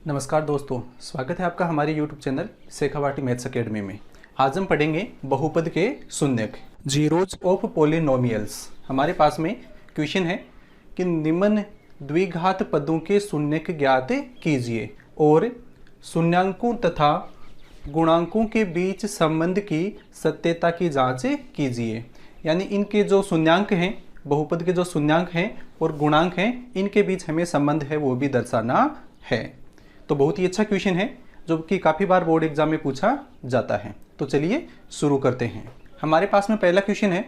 नमस्कार दोस्तों, स्वागत है आपका हमारे YouTube channel Shekhawati maths academy में। आज हम पढ़ेंगे बहुपद के शून्यक, जीरोज ऑफ पॉलिनोमियल्स। हमारे पास में क्वेश्चन है कि निम्न द्विघात पदों के शून्यक ज्ञात कीजिए और शून्यांकों तथा गुणांकों के बीच संबंध की सत्यता की जांच कीजिए। यानी इनके जो शून्यांक हैं, बहुपद के जो शून्यांक हैं और गुणांक हैं, इनके बीच हमें संबंध है वो भी दर्शाना है। तो बहुत ही अच्छा क्वेश्चन है जो कि काफ़ी बार बोर्ड एग्जाम में पूछा जाता है। तो चलिए शुरू करते हैं। हमारे पास में पहला क्वेश्चन है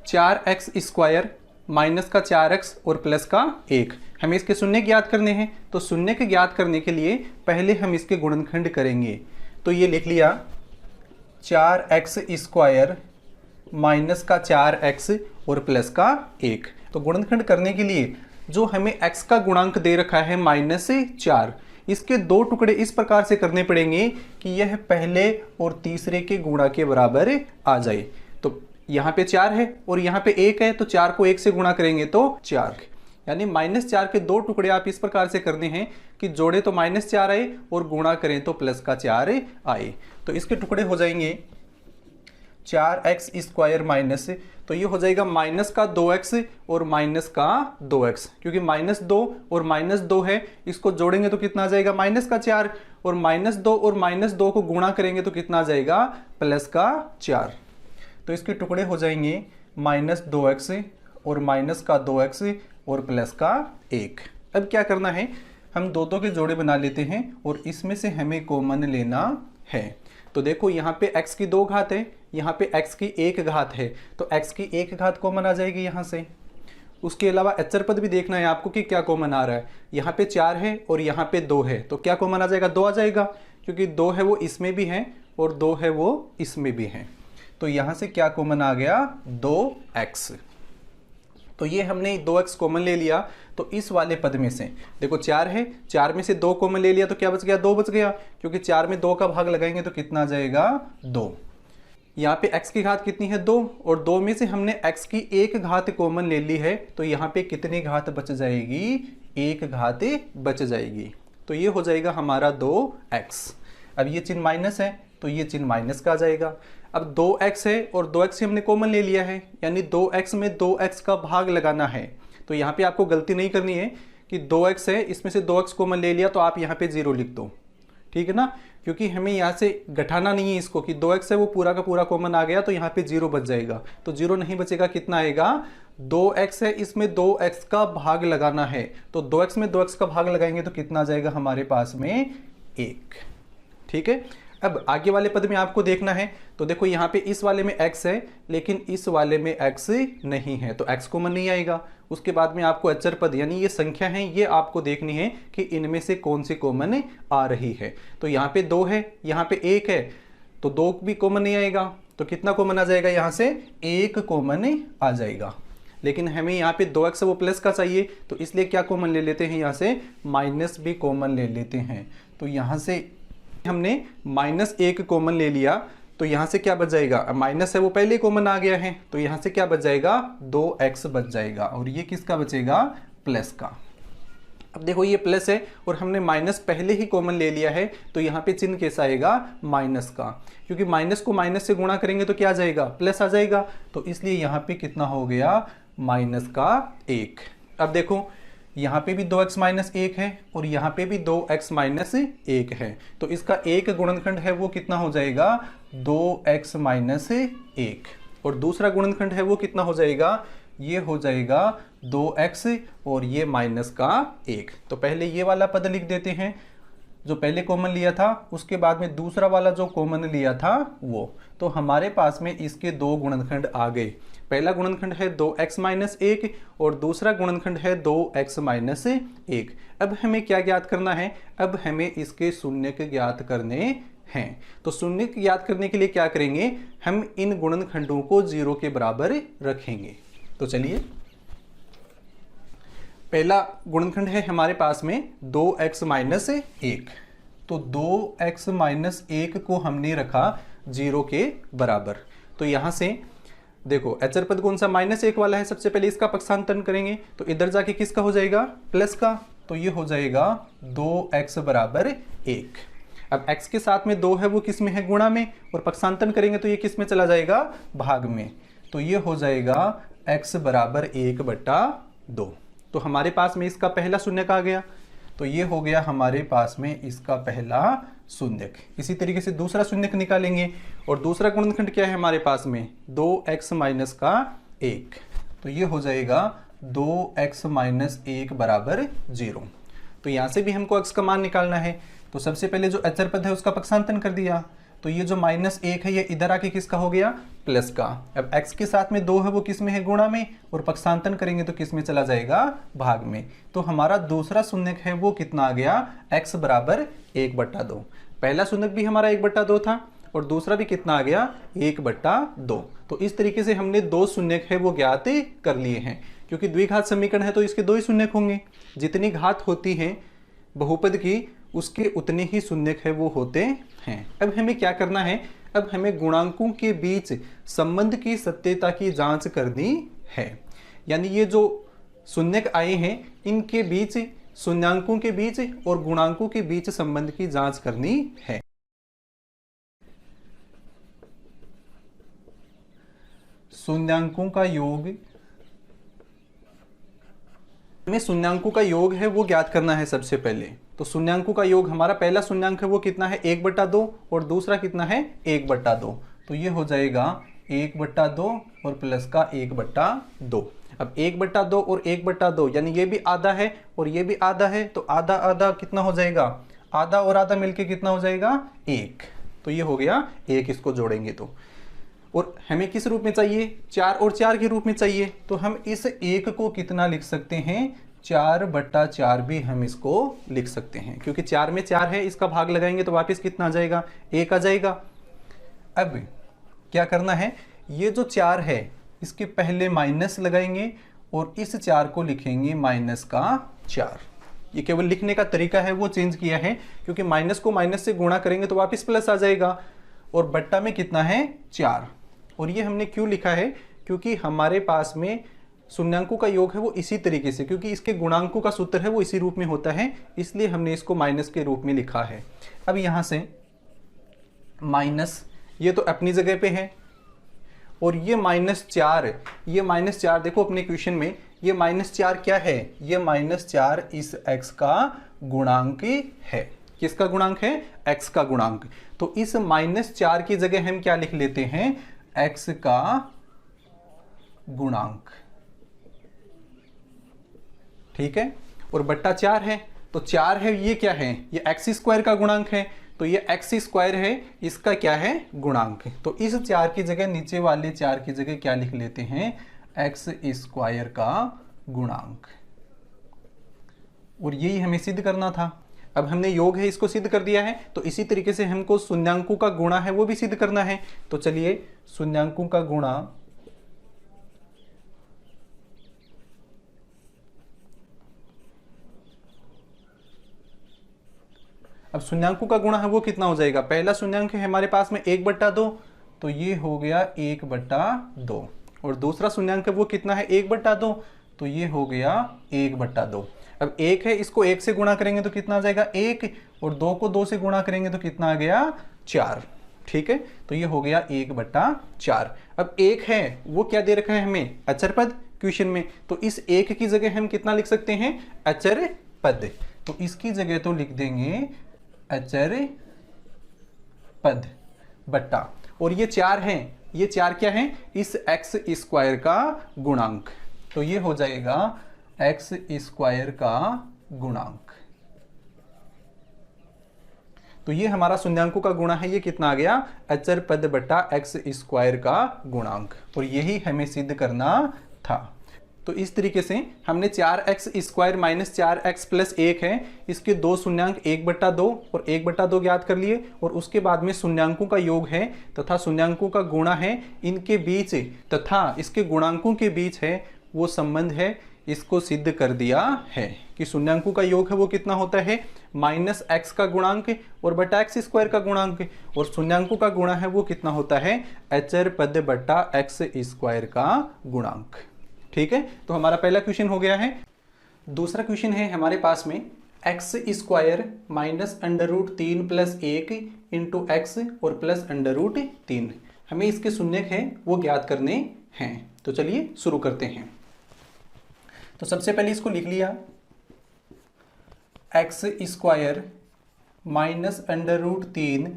4x² माइनस का 4x और प्लस का 1। हमें इसके शून्य ज्ञात करने हैं। तो शून्य के ज्ञात करने के लिए पहले हम इसके गुणनखंड करेंगे। तो ये लिख लिया 4x² माइनस का 4x और प्लस का 1। तो गुणनखंड करने के लिए जो हमें x का गुणांक दे रखा है -4, इसके दो टुकड़े इस प्रकार से करने पड़ेंगे कि यह पहले और तीसरे के गुणा के बराबर आ जाए। तो यहाँ पे 4 है और यहाँ पे 1 है, तो 4 को 1 से गुणा करेंगे तो 4, यानी -4 के दो टुकड़े आप इस प्रकार से करने हैं कि जोड़े तो -4 आए और गुणा करें तो प्लस का 4 आए। तो इसके टुकड़े हो जाएंगे 4x² माइनस, तो ये हो जाएगा माइनस का 2x और माइनस का 2x, क्योंकि -2 और -2 है, इसको जोड़ेंगे तो कितना आ जाएगा -4, और -2 को गुणा करेंगे तो कितना आ जाएगा प्लस का 4। तो इसके टुकड़े हो जाएंगे -2x और माइनस का 2x और प्लस का 1। अब क्या करना है, हम दो के जोड़े बना लेते हैं और इसमें से हमें कॉमन लेना है। तो देखो यहाँ पे x की 2 घात है, यहाँ पे x की 1 घात है, तो x की 1 घात कॉमन आ जाएगी यहाँ से। उसके अलावा अचर पद भी देखना है आपको कि क्या कॉमन आ रहा है। यहाँ पे 4 है और यहाँ पे 2 है, तो क्या कॉमन आ जाएगा 2 आ जाएगा, क्योंकि 2 है वो इसमें भी है और 2 है वो इसमें भी है। तो यहाँ से क्या कॉमन आ गया 2x। तो ये हमने 2x कॉमन ले लिया। तो इस वाले पद में से देखो 4 है, 4 में से 2 कॉमन ले लिया तो क्या बच गया 2 बच गया, क्योंकि 4 में 2 का भाग लगाएंगे तो कितना आ जाएगा 2। यहाँ पे x की घात कितनी है 2, और 2 में से हमने x की 1 घात कॉमन ले ली है, तो यहाँ पे कितनी घात बच जाएगी 1 घात बच जाएगी। तो ये हो जाएगा हमारा 2x। अब ये चिन्ह माइनस है तो ये चिन्ह माइनस का आ जाएगा। अब 2x है और 2x हमने कॉमन ले लिया है, यानी 2x में 2x का भाग लगाना है। तो यहाँ पे आपको गलती नहीं करनी है कि 2x है, इसमें से 2x कॉमन ले लिया तो आप यहाँ पे 0 लिख दो, ठीक है ना, क्योंकि हमें यहाँ से घटाना नहीं है इसको कि 2x है वो पूरा का पूरा कॉमन आ गया तो यहाँ पे 0 बच जाएगा। तो 0 नहीं बचेगा, कितना आएगा 2x है, इसमें 2x का भाग लगाना है, तो 2x में 2x का भाग लगाएंगे तो कितना आ जाएगा हमारे पास में 1। ठीक है, अब आगे वाले पद में आपको देखना है। तो देखो यहाँ पे इस वाले में x है लेकिन इस वाले में x नहीं है, तो x कॉमन नहीं आएगा। उसके बाद में आपको अचर पद यानी ये संख्या है, ये आपको देखनी है कि इनमें से कौन सी कॉमन आ रही है। तो यहाँ पे 2 है, यहाँ पे 1 है, तो 2 भी कॉमन नहीं आएगा, तो कितना कॉमन आ जाएगा यहाँ से 1 कॉमन आ जाएगा। लेकिन हमें यहाँ पे 2x वो प्लस का चाहिए, तो इसलिए क्या कॉमन ले लेते हैं यहाँ से माइनस भी कॉमन ले लेते हैं। तो यहाँ से हमने -1 कॉमन ले लिया, तो यहाँ से क्या बच जाएगा, माइनस है वो पहले कॉमन आ गया है, तो यहाँ से क्या बच जाएगा 2x बच जाएगा, और ये किसका बचेगा प्लस का। अब देखो ये प्लस है और हमने माइनस पहले ही कॉमन ले लिया है, तो यहाँ पे चिन्ह कैसा आएगा माइनस का, क्योंकि माइनस को माइनस से गुणा करेंगे तो क्या आ जाएगा प्लस आ जाएगा। तो इसलिए यहाँ पे कितना हो गया -1। अब देखो यहाँ पे भी 2x - 1 है और यहाँ पे भी 2x - 1 है, तो इसका एक गुणनखंड है वो कितना हो जाएगा 2x - 1, और दूसरा गुणनखंड है वो कितना हो जाएगा, ये हो जाएगा 2x और ये -1। तो पहले ये वाला पद लिख देते हैं जो पहले कॉमन लिया था, उसके बाद में दूसरा वाला जो कॉमन लिया था वो। तो हमारे पास में इसके दो गुणनखंड आ गए। पहला गुणनखंड है 2x - 1 और दूसरा गुणनखंड है 2x - 1। अब हमें क्या ज्ञात करना है, अब हमें इसके शून्यक ज्ञात करने हैं। तो शून्यक ज्ञात करने के लिए क्या करेंगे, हम इन गुणनखंडों को 0 के बराबर रखेंगे। तो चलिए, पहला गुणनखंड है हमारे पास में 2x - 1, तो 2x - 1 को हमने रखा 0 के बराबर। तो यहां से देखो अचर पद कौन सा -1 वाला है, सबसे पहले इसका पक्षांतरण करेंगे तो इधर जाके किसका हो जाएगा प्लस का, तो ये हो जाएगा 2x बराबर 1। अब x के साथ में 2 है वो किस में है, गुणा में, और पक्षांतन करेंगे तो ये किस में चला जाएगा, भाग में। तो ये हो जाएगा x बराबर 1/2। तो हमारे पास में इसका पहला शून्यक आ गया। तो ये हो गया हमारे पास में इसका पहला शून्यक। इसी तरीके से दूसरा शून्यक निकालेंगे, और दूसरा गुणनखंड क्या है हमारे पास में, 2x माइनस का 1। तो ये हो जाएगा 2x माइनस 1 बराबर 0। तो यहाँ से भी हमको x का मान निकालना है। तो सबसे पहले जो अचर पद है उसका पक्षांतन कर दिया। तो ये जो -1 है ये इधर आके किसका हो गया, प्लस का। अब x के साथ में 2 है वो किस में है, गुणा में, और पक्षांतन करेंगे तो किस में चला जाएगा, भाग में। तो हमारा दूसरा शून्यक है वो कितना आ गया, x बराबर 1/2। पहला शून्यक भी हमारा 1/2 था, और दूसरा भी कितना आ गया, 1/2। तो इस तरीके से हमने 2 शून्यक है वो ज्ञात कर लिए हैं। क्योंकि द्विघात समीकरण है तो इसके 2 ही शून्यक होंगे। जितनी घात होती है बहुपद की उसके उतने ही शून्यक है वो होते हैं। अब हमें क्या करना है, अब हमें गुणांकों के बीच संबंध की सत्यता की जांच करनी है। यानी ये जो शून्यक आए हैं इनके बीच, शून्यांकों के बीच और गुणांकों के बीच संबंध की जांच करनी है। शून्यांकों का योग, हमें शून्यांकों का योग है वो ज्ञात करना है सबसे पहले। तो शून्यांकों का योग, हमारा पहला शून्यांक है वो कितना है, 1/2, और दूसरा कितना है, 1/2। तो ये हो जाएगा 1/2 और प्लस का 1/2। अब 1/2 और 1/2 यानी ये भी आधा है और ये भी आधा है, तो आधा आधा कितना हो जाएगा, आधा और आधा मिलके कितना हो जाएगा, 1। तो ये हो गया 1, इसको जोड़ेंगे तो। और हमें किस रूप में चाहिए, 4 और 4 के रूप में चाहिए। तो हम इस 1 को कितना लिख सकते हैं, 4/4 भी हम इसको लिख सकते हैं। क्योंकि 4 में 4 है, इसका भाग लगाएंगे तो वापस कितना आ जाएगा, 1 आ जाएगा। अब क्या करना है, ये जो 4 है इसके पहले माइनस लगाएंगे और इस 4 को लिखेंगे -4। ये केवल लिखने का तरीका है वो चेंज किया है, क्योंकि माइनस को माइनस से गुणा करेंगे तो वापस प्लस आ जाएगा, और बट्टा में कितना है, 4। और ये हमने क्यों लिखा है, क्योंकि हमारे पास में शून्यांकों का योग है वो इसी तरीके से, क्योंकि इसके गुणांकों का सूत्र है वो इसी रूप में होता है, इसलिए हमने इसको माइनस के रूप में लिखा है। अब यहाँ से माइनस, ये तो अपनी जगह पे है, और ये -4, ये -4 देखो अपने क्वेश्चन में, ये -4 क्या है, ये -4 इस x का गुणांक है। किसका गुणांक है, x का गुणांक। तो इस -4 की जगह हम क्या लिख लेते हैं, x का गुणांक, ठीक है। और बट्टा 4 है, तो 4 है, ये क्या है, ये x² का गुणांक है, तो ये x² है, इसका क्या है, गुणांक। तो इस 4 की जगह, नीचे वाले 4 की जगह क्या लिख लेते हैं, x² का गुणांक। और यही हमें सिद्ध करना था। अब हमने योग है इसको सिद्ध कर दिया है, तो इसी तरीके से हमको शून्यांकों का गुणा है वो भी सिद्ध करना है। तो चलिए शून्यांकों का गुणा, अब शून्यांकों का गुणा है वो कितना हो जाएगा, पहला शून्यांक है हमारे पास में 1/2, तो ये हो गया 1/2, और दूसरा शून्यांक है वो कितना है, 1/2, तो ये हो गया 1/2। अब 1 है, इसको 1 से गुणा करेंगे तो कितना आ जाएगा, 1, और 2 को 2 से गुणा करेंगे तो कितना आ गया, 4, ठीक है। तो ये हो गया 1/4। अब 1 है वो क्या दे रखा है हमें, अचर पद क्वेश्चन में, तो इस 1 की जगह हम कितना लिख सकते हैं, अचर पद। तो इसकी जगह तो लिख देंगे अचर पद बट्टा, और ये 4 है, ये 4 क्या है, इस x² का गुणांक। तो ये हो जाएगा x² का गुणांक। तो ये हमारा शून्यांकों का गुणा है, ये कितना आ गया, अचर पद बट्टा x² का गुणांक, और यही हमें सिद्ध करना था। तो इस तरीके से हमने 4x² - 4x + 1 है, इसके 2 शून्यांक 1/2 और 1/2 ज्ञात कर लिए, और उसके बाद में शून्यांकों का योग है तथा शून्यांकों का गुणा है, इनके बीच तथा इसके गुणांकों के बीच है वो संबंध है, इसको सिद्ध कर दिया है कि शून्यांकों का योग है वो कितना होता है, -x का गुणांक और बटा x² का गुणांक, और शून्यांकों का गुणा है वो कितना होता है, अचर पद बटा x² का गुणांक। ठीक है, तो हमारा पहला क्वेश्चन हो गया है। दूसरा क्वेश्चन है हमारे पास में x square minus under root 3 plus 1 into x और प्लस अंडर रूट 3। हमें इसके शून्यक हैं वो ज्ञात करने हैं। तो चलिए शुरू करते हैं। तो सबसे पहले इसको लिख लिया, x square minus under root 3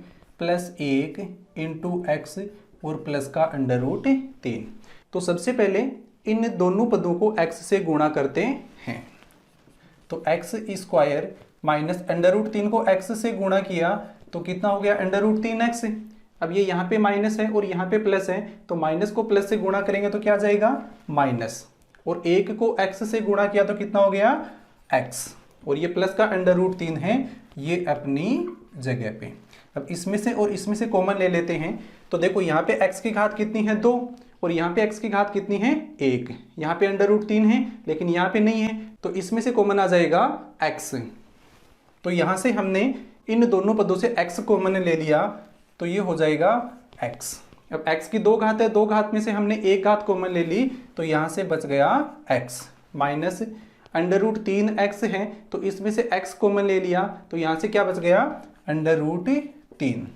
plus 1 into x और प्लस का अंडर रूट 3। तो सबसे पहले इन दोनों पदों को x से गुणा करते हैं। तो x square minus under root 3 को x से गुणा किया तो कितना हो गया, अंडर रूट 3x। अब ये यहाँ पे माइनस है और यहाँ पे प्लस है, तो माइनस को प्लस से गुणा करेंगे तो क्या आ जाएगा, माइनस। और 1 को x से गुणा किया तो कितना हो गया, x। और ये प्लस का अंडर रूट 3 है, ये अपनी जगह पे। अब इसमें से और इसमें से कॉमन ले लेते हैं। तो देखो यहाँ पे x की घात कितनी है, 2, और यहाँ पे x की घात कितनी है, 1। यहाँ पे अंडर रूट 3 है लेकिन यहाँ पे नहीं है, तो इसमें से कॉमन आ जाएगा x। तो यहाँ से हमने इन दोनों पदों से x कॉमन ले लिया, तो ये हो जाएगा x। अब x की 2 घात है, 2 घात में से हमने 1 घात कॉमन ले ली, तो यहाँ से बच गया x। Minus under root 3x है, तो इसमें से x कॉमन ले लिया, तो यहाँ से क्या बच गया, अंडर रूट 3।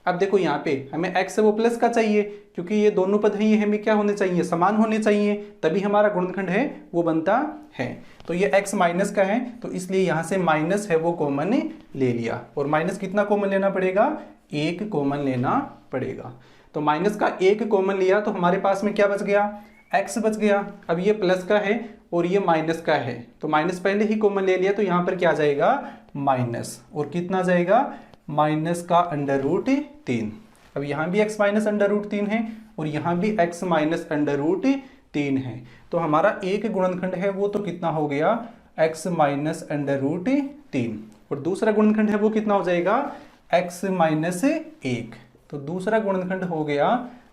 अब देखो यहाँ पे हमें x है वो प्लस का चाहिए, क्योंकि ये दोनों पद हैं, ये हमें क्या होने चाहिए, समान होने चाहिए, तभी हमारा गुणनखंड है वो बनता है। तो ये x माइनस का है, तो इसलिए यहाँ से माइनस है वो कॉमन ले लिया। और माइनस कितना कॉमन लेना पड़ेगा, 1 कॉमन लेना पड़ेगा। तो माइनस का 1 कॉमन लिया तो हमारे पास में क्या बच गया, x बच गया। अब ये प्लस का है और ये माइनस का है, तो माइनस पहले ही कॉमन ले लिया, तो यहाँ पर क्या आ जाएगा, माइनस। और कितना जाएगा, माइनस का अंडर रूट 3। अब यहाँ भी x माइनस अंडर रूट 3 है और यहाँ भी x माइनस अंडर रूट 3 है। तो हमारा एक गुणनखंड है वो तो कितना हो गया, x माइनस अंडर रूट 3। और दूसरा गुणनखंड है वो कितना हो जाएगा, x माइनस 1। तो दूसरा गुणनखंड हो गया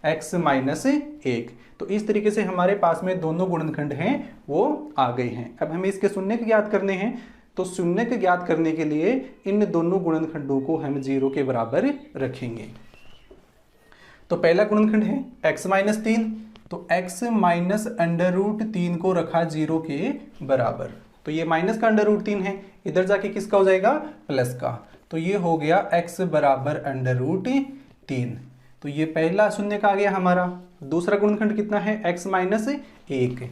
x माइनस 1। तो इस तरीके से हमारे पास में दोनों गुणनखंड हैं वो आ गए हैं। अब हमें इसके शून्यक ज्ञात करने हैं। तो शून्यक ज्ञात करने के लिए इन दोनों गुणनखंडों को हम 0 के बराबर रखेंगे। तो पहला गुणनखंड है x माइनस 3, तो x माइनस अंडर रूट 3 को रखा 0 के बराबर। तो ये माइनस का अंडर रूट 3 है, इधर जाके किसका हो जाएगा, प्लस का। तो ये हो गया x बराबर अंडर रूट 3। तो ये पहला शून्य का आ गया हमारा। दूसरा गुणनखंड कितना है, x माइनस 1।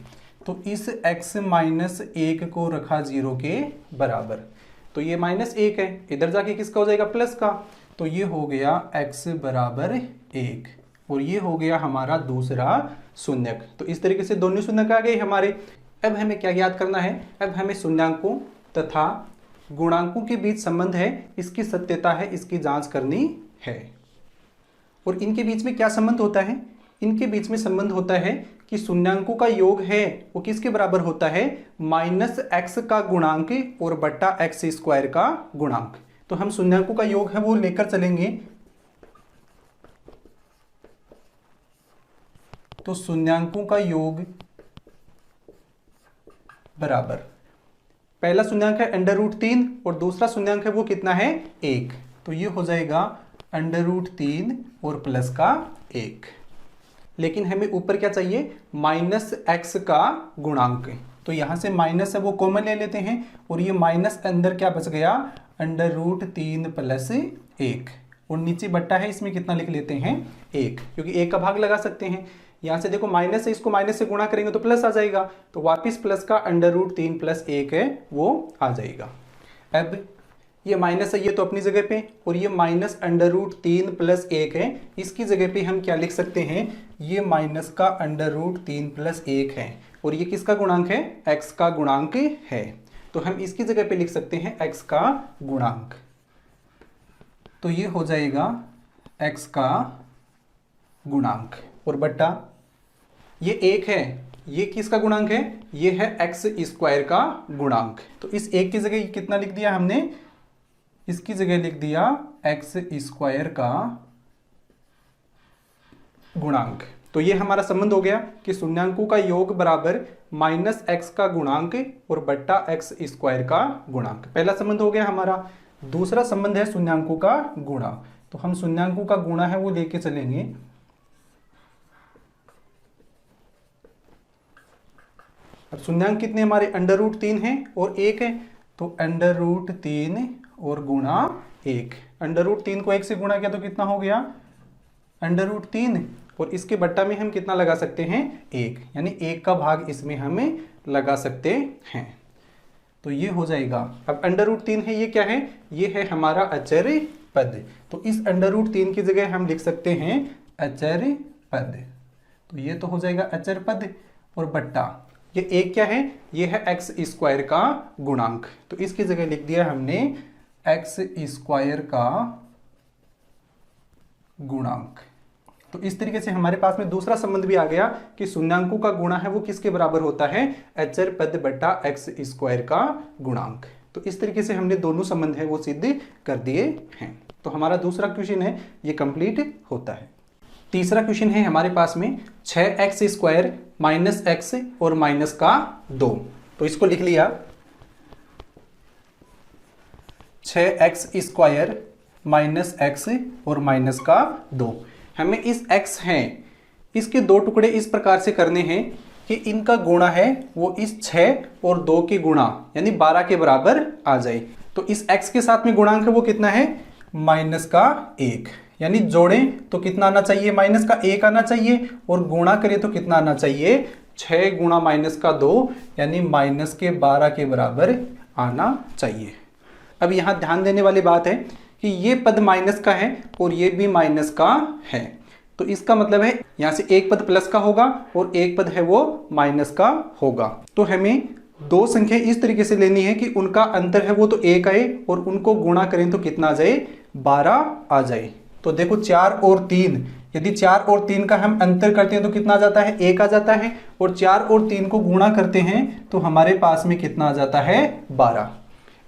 तो इस x माइनस 1 को रखा 0 के बराबर। तो ये माइनस 1 है, इधर जाके किसका हो जाएगा, प्लस का। तो ये हो गया x बराबर 1 और ये हो गया हमारा दूसरा शून्यक। तो इस तरीके से दोनों शून्यक आ गए हमारे। अब हमें क्या ज्ञात करना है, अब हमें शून्यांकों तथा गुणांकों के बीच संबंध है, इसकी सत्यता है, इसकी जांच करनी है। और इनके बीच में क्या संबंध होता है, इनके बीच में संबंध होता है कि शून्यांकों का योग है वो किसके बराबर होता है, माइनस x का गुणांक और बट्टा x स्क्वायर का गुणांक। तो हम शून्यांकों का योग है वो लेकर चलेंगे। तो शून्यांकों का योग बराबर, पहला शून्यांक है अंडर रूट 3 और दूसरा शून्यांक है वो कितना है, 1। तो ये हो जाएगा अंडर रूट 3 और प्लस का 1। लेकिन हमें ऊपर क्या चाहिए, माइनस x का गुणांक। तो यहां से माइनस है वो कॉमन ले लेते हैं और ये माइनस अंदर क्या बच गया, अंडर रूट 3 प्लस 1। और नीचे बट्टा है, इसमें कितना लिख लेते हैं, 1, क्योंकि 1 का भाग लगा सकते हैं। यहाँ से देखो माइनस है, इसको माइनस से गुणा करेंगे तो प्लस आ जाएगा, तो वापिस प्लस का अंडर रूट 3 प्लस 1 है वो आ जाएगा। अब ये माइनस है ये तो अपनी जगह पे, और ये माइनस अंडर रूट 3 प्लस 1 है, इसकी जगह पे हम क्या लिख सकते हैं, ये माइनस का अंडर रूट 3 प्लस 1 है और ये किसका गुणांक है, x का गुणांक है। तो हम इसकी जगह पे लिख सकते हैं x का गुणांक। तो ये हो जाएगा x का गुणांक और बट्टा ये 1 है, ये किसका गुणांक है, ये है x स्क्वायर का गुणांक। तो इस 1 की जगह कितना लिख दिया हमने, इसकी जगह लिख दिया x स्क्वायर का गुणांक। तो ये हमारा संबंध हो गया कि शून्यांकों का योग बराबर माइनस x का गुणांक और बट्टा x स्क्वायर का गुणांक। पहला संबंध हो गया हमारा। दूसरा संबंध है शून्यांकों का गुणा। तो हम शून्यांकों का गुणा है वो लेके चलेंगे। अब शून्यांक कितने हमारे, √3 है और 1 है, तो √3 और गुणा 1। √3 को 1 से गुणा किया तो कितना हो गया, √3, और इसके बट्टा में हम कितना लगा सकते हैं, 1, यानी 1 का भाग इसमें हमें लगा सकते हैं। तो ये हो जाएगा। अब √3 है, ये क्या है, ये है हमारा अचर पद। तो इस √3 की जगह हम लिख सकते हैं अचर पद। तो ये तो हो जाएगा अचर पद, और बट्टा ये 1 क्या है, ये है x² का गुणांक। तो इसकी जगह लिख दिया हमने x² का गुणांक। तो इस तरीके से हमारे पास में दूसरा संबंध भी आ गया कि शून्यांकों का गुणा है वो किसके बराबर होता है, अचर पद बट्टा x² का गुणांक। तो इस तरीके से हमने दोनों संबंध है वो सिद्ध कर दिए हैं। तो हमारा दूसरा क्वेश्चन है ये कंप्लीट होता है। तीसरा क्वेश्चन है हमारे पास में 6x² माइनस x और माइनस का 2। तो इसको लिख लिया 6x² माइनस x और माइनस का 2। हमें इस x है इसके 2 टुकड़े इस प्रकार से करने हैं कि इनका गुणा है वो इस 6 और 2 के गुणा यानी 12 के बराबर आ जाए। तो इस x के साथ में गुणांक है वो कितना है, माइनस का 1, यानी जोड़ें तो कितना आना चाहिए, माइनस का 1 आना चाहिए, और गुणा करें तो कितना आना चाहिए, 6 गुणा माइनस का 2 यानी माइनस के 12 के बराबर आना चाहिए। अब यहाँ ध्यान देने वाली बात है कि ये पद माइनस का है और ये भी माइनस का है। तो इसका मतलब है यहाँ से एक पद प्लस का होगा और एक पद है वो माइनस का होगा। तो हमें दो संख्या इस तरीके से लेनी है कि उनका अंतर है वो तो 1 आए और उनको गुणा करें तो कितना आ जाए, 12 आ जाए। तो देखो 4 और 3, यदि 4 और 3 का हम अंतर करते हैं तो कितना आ जाता है, 1 आ जाता है, और 4 और 3 को गुणा करते हैं तो हमारे पास में कितना आ जाता है, 12।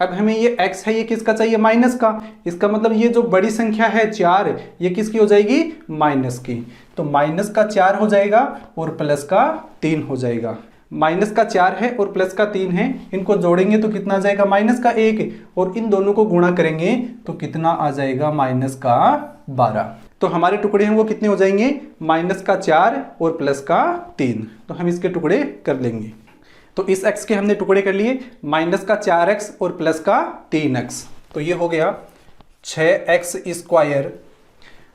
अब हमें ये x है ये किसका चाहिए, माइनस का। इसका मतलब ये जो बड़ी संख्या है 4 ये किसकी हो जाएगी, माइनस की। तो माइनस का 4 हो जाएगा और प्लस का 3 हो जाएगा। माइनस का 4 है और प्लस का 3 है, इनको जोड़ेंगे तो कितना आ जाएगा, माइनस का 1, और इन दोनों को गुणा करेंगे तो कितना आ जाएगा, माइनस का 12। तो हमारे टुकड़े हैं वो कितने हो जाएंगे, माइनस का 4 और प्लस का 3। तो हम इसके टुकड़े कर लेंगे। तो इस x के हमने टुकड़े कर लिए, माइनस का 4x और प्लस का 3x। तो ये हो गया 6x²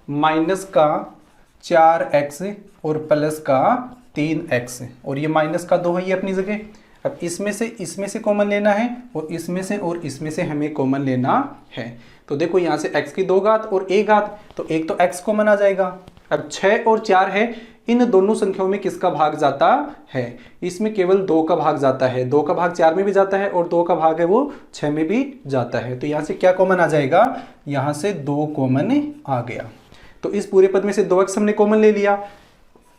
माइनस का 4x और प्लस का 3x, और ये माइनस का 2 है ये अपनी जगह। अब इसमें से कॉमन लेना है और इसमें से हमें कॉमन लेना है। तो देखो यहाँ से x की 2 घात और 1 घात, तो एक तो x कॉमन आ जाएगा। अब 6 और 4 है, इन दोनों संख्याओं में किसका भाग जाता है, इसमें केवल 2 का भाग जाता है। 2 का भाग 4 में भी जाता है और 2 का भाग है वो 6 में भी जाता है। तो यहाँ से क्या कॉमन आ जाएगा, यहाँ से 2 कॉमन आ गया। तो इस पूरे पद में से 2x हमने कॉमन ले लिया,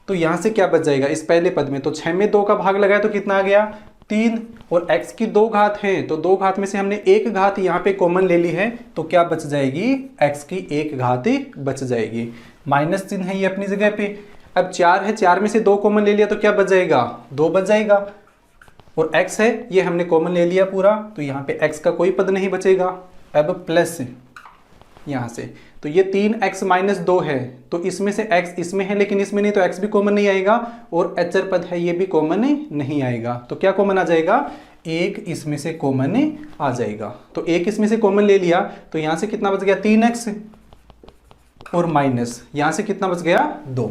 तो यहाँ से क्या बच जाएगा, इस पहले पद में तो 6 में 2 का भाग लगाया तो कितना आ गया, 3, और x की 2 घात है तो 2 घात में से हमने 1 घात यहाँ पे कॉमन ले ली है, तो क्या बच जाएगी, x की 1 घात बच जाएगी। माइनस चिन्ह है ये अपनी जगह पे। अब 4 है, 4 में से 2 कॉमन ले लिया तो क्या बच जाएगा, 2 बच जाएगा, और x है ये हमने कॉमन ले लिया पूरा, तो यहाँ पे x का कोई पद नहीं बचेगा। अब प्लस यहाँ से, तो ये 3x माइनस 2 है, तो इसमें से x इसमें है लेकिन इसमें नहीं, तो x भी कॉमन नहीं आएगा, और अचर पद है ये भी कॉमन नहीं आएगा। तो क्या कॉमन आ जाएगा, 1 इसमें से कॉमन आ जाएगा। तो 1 इसमें से कॉमन ले लिया तो यहाँ से कितना बच गया, 3x, और माइनस यहाँ से कितना बच गया, 2।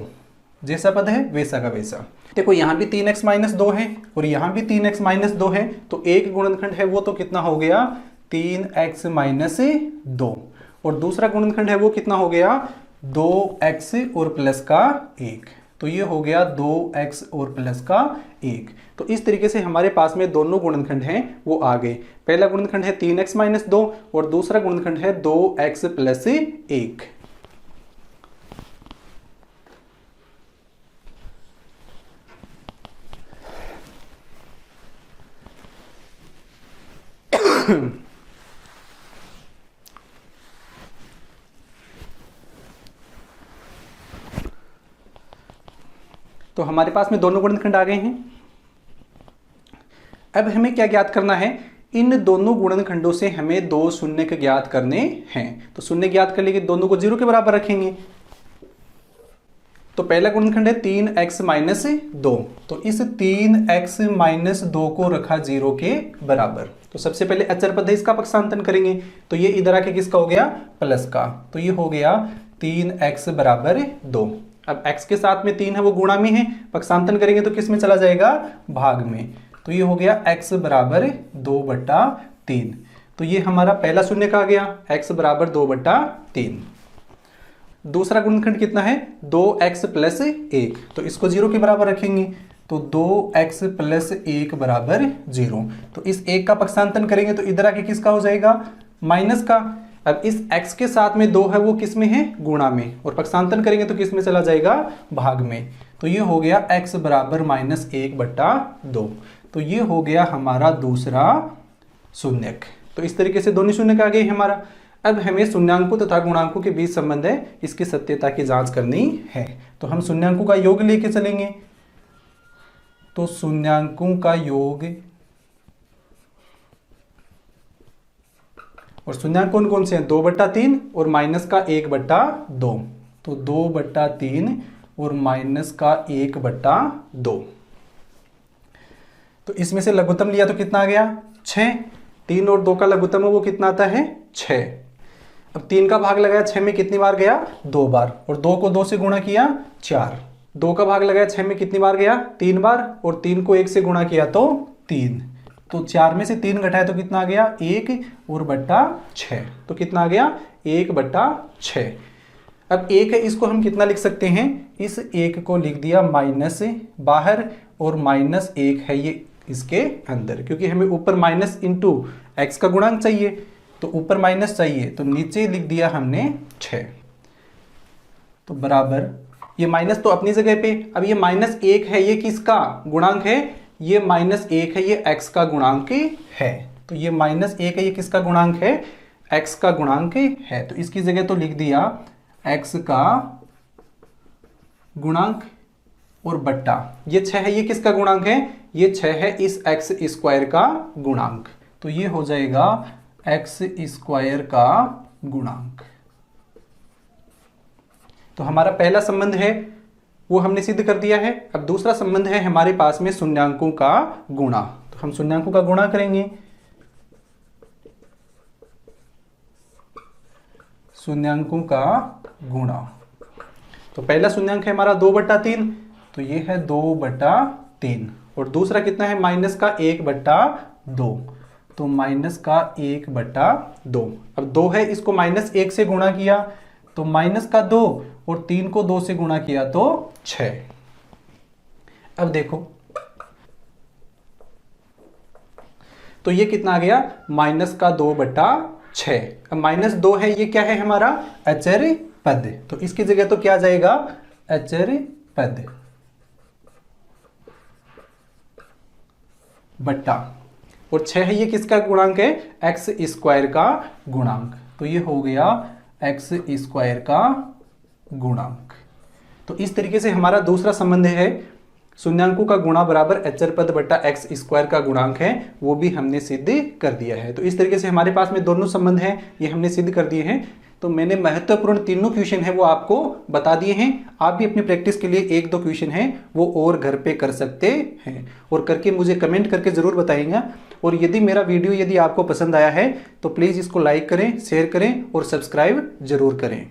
जैसा पद है वैसा का वैसा। देखो यहाँ भी 3x माइनस 2 है और यहाँ भी 3x माइनस 2 है, तो एक गुणनखंड है वो तो कितना हो गया, 3x माइनस 2, और दूसरा गुणनखंड है वो कितना हो गया, 2x और प्लस का 1। तो ये हो गया 2x और प्लस का 1। तो इस तरीके से हमारे पास में दोनों गुणनखंड हैं वो आ गए। पहला गुणनखंड है 3x माइनस 2 और दूसरा गुणनखंड है 2x प्लस 1। तो हमारे पास में दोनों गुणनखंड आ गए हैं। अब हमें क्या ज्ञात करना है, इन दोनों गुणनखंडों से हमें 2 शून्य ज्ञात करने हैं। तो शून्य ज्ञात कर लेंगे, दोनों को 0 के बराबर रखेंगे। तो पहला गुणनखंड है 3x माइनस 2, तो इस 3x माइनस 2 को रखा 0 के बराबर। तो सबसे पहले अचर पद है, इसका पक्षांतन करेंगे, तो ये इधर आके किसका हो गया, प्लस का, तो ये हो गया 3x बराबर 2। अब x के साथ में 3 है वो गुणा में है, पक्षांतन करेंगे तो किस में चला जाएगा, भाग में, तो ये हो गया x बराबर 2/3। तो ये हमारा पहला शून्य का आ गया, x बराबर 2/3। दूसरा गुणनखंड कितना है, 2x प्लस 1, तो इसको 0 के बराबर रखेंगे, तो 2x प्लस 1 बराबर 0। तो इस 1 का पक्षांतन करेंगे तो इधर आके किसका हो जाएगा, माइनस का। अब इस x के साथ में 2 है वो किस में है, गुणा में, और पक्षांतन करेंगे तो किस में चला जाएगा, भाग में, तो ये हो गया x बराबर -1/2। तो ये हो गया हमारा दूसरा शून्यक। तो इस तरीके से दोनों शून्यक आ गए हमारा। अब हमें शून्यांकों तथा गुणांकों के बीच संबंध है, इसकी सत्यता की जांच करनी है। तो हम शून्यांकों का योग लेके चलेंगे, तो शून्यांकों का योग, और शून्यांक कौन कौन से हैं, 2/3 और माइनस का 1/2, तो 2/3 और माइनस का 1/2। तो इसमें से लघुत्तम लिया तो कितना आ गया, 6। 3 और 2 का लघुत्तम है वो कितना आता है, 6। अब 3 का भाग लगाया 6 में कितनी बार गया, 2 बार, और 2 को 2 से गुणा किया 4। 2 का भाग लगाया 6 में कितनी बार गया, 3 बार, और 3 को 1 से गुणा किया तो 3। तो 4 में से 3 घटाया तो कितना आ गया, 1 और बट्टा 6, तो कितना आ गया, 1/6। अब 1 है, इसको हम कितना लिख सकते हैं, इस 1 को लिख दिया माइनस बाहर, और -1 है ये इसके अंदर, क्योंकि हमें ऊपर माइनस इंटू एक्स का गुणांक चाहिए, तो ऊपर माइनस चाहिए, तो नीचे लिख दिया हमने 6। तो बराबर, ये माइनस तो अपनी जगह पे, अब ये -1 है, ये किसका गुणांक है, ये -1 है, ये x का गुणांक है। तो ये -1 है, ये किसका गुणांक है, x का गुणांक है। तो इसकी जगह तो लिख दिया x का गुणांक, और बट्टा ये 6 है, ये किसका गुणांक है, ये 6 है इस x² का गुणांक, तो ये हो जाएगा x² का गुणांक। तो हमारा पहला संबंध है वो हमने सिद्ध कर दिया है। अब दूसरा संबंध है हमारे पास में शून्यांकों का गुणा, तो हम शून्यांकों का गुणा करेंगे। शून्यांकों का गुणा, तो पहला शून्यांक है हमारा 2/3, तो ये है 2/3, और दूसरा कितना है, माइनस का 1/2, तो माइनस का 1/2। अब 2 है, इसको -1 से गुणा किया तो माइनस का 2, और 3 को 2 से गुणा किया तो 6। अब देखो, तो ये कितना आ गया, माइनस का 2/6। अब -2 है, ये क्या है हमारा, अचर पद, तो इसकी जगह तो क्या जाएगा, अचर पद बट्टा, और 6 है, ये किसका गुणांक है, x² का गुणांक, तो ये हो गया x² का गुणांक। तो इस तरीके से हमारा दूसरा संबंध है, शून्यांकों का गुणा बराबर अचर पद बट्टा x² का गुणांक है, वो भी हमने सिद्ध कर दिया है। तो इस तरीके से हमारे पास में दोनों संबंध हैं, ये हमने सिद्ध कर दिए हैं। तो मैंने महत्वपूर्ण तीनों क्वेश्चन है वो आपको बता दिए हैं। आप भी अपनी प्रैक्टिस के लिए 1-2 क्वेश्चन हैं वो और घर पे कर सकते हैं, और करके मुझे कमेंट करके ज़रूर बताइएगा। और यदि मेरा वीडियो यदि आपको पसंद आया है तो प्लीज़ इसको लाइक करें, शेयर करें और सब्सक्राइब जरूर करें।